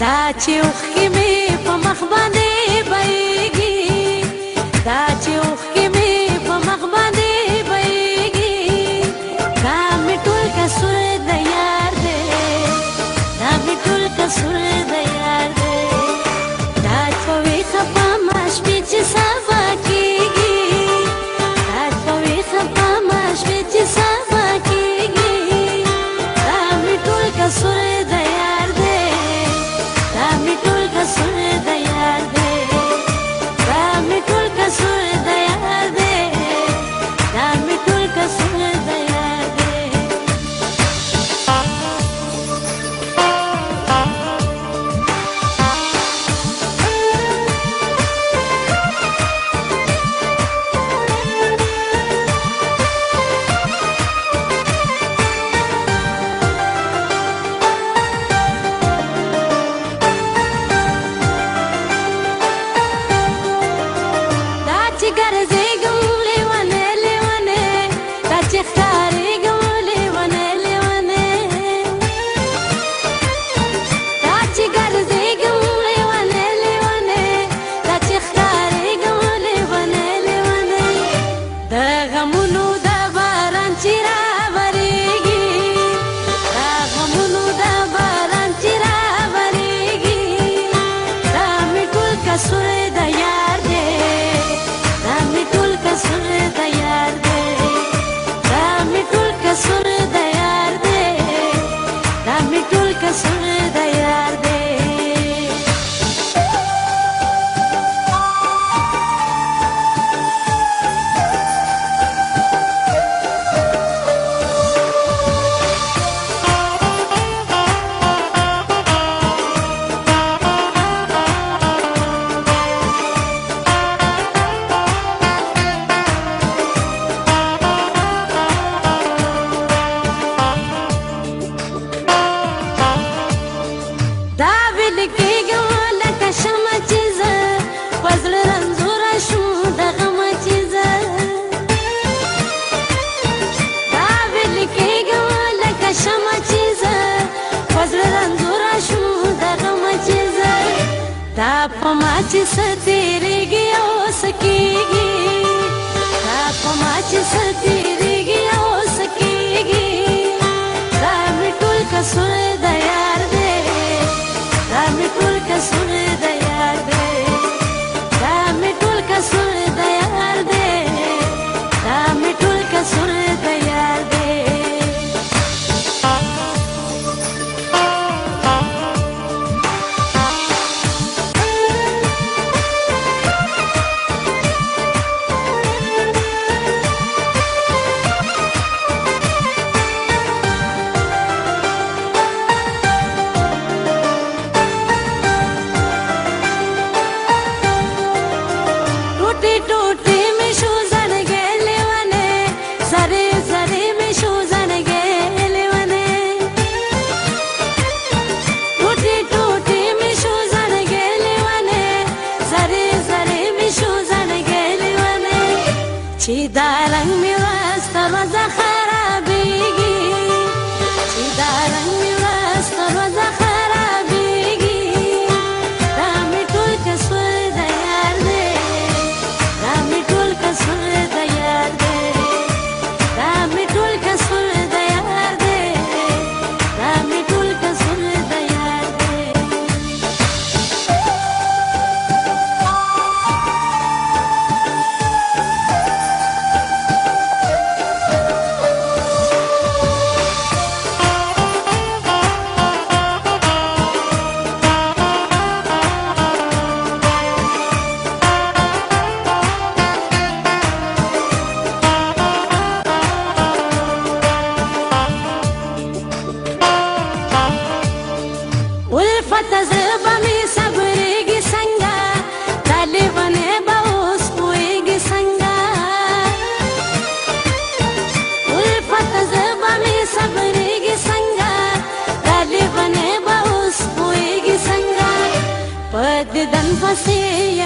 دا چې اوښکې مې په مخ باندې بهیږي، دا چې اوښکې مې په مخ باندې بهیږي، دا مې ټول قصور د یار دی، دا مې ټول قصور د یار دی. دا په ویښه په ما شپې چې سبا کېږي، دا په ویښه په ما شپې چې سبا کېږي، دا مې ټول قصور د یار دی، دا مې ټول قصور د یار دی، دا مې ټول قصور د یار دی، دا مې ټول قصور د یار دی. دا په ما چې څه تېرېږي او څه کېږي، دا په ما چې څه تېرېږي او څه کېږي، دا مې ټول قصور د یار دی، دا مې ټول قصور د یار دی، دا مې ټول قصور د یار دی، دا مې ټول قصور د یار دی. چې دا رنگ مې ورځ تر ورځه خرابېږي، چې دا رنگ مې ورځ تر ورځه خرابېږي، دا مې ټول قصور د یار دی، دا مې ټول قصور د یار دی، دا مې ټول قصور د یار دی، دا مې ټول قصور د یار دی. Didn't foresee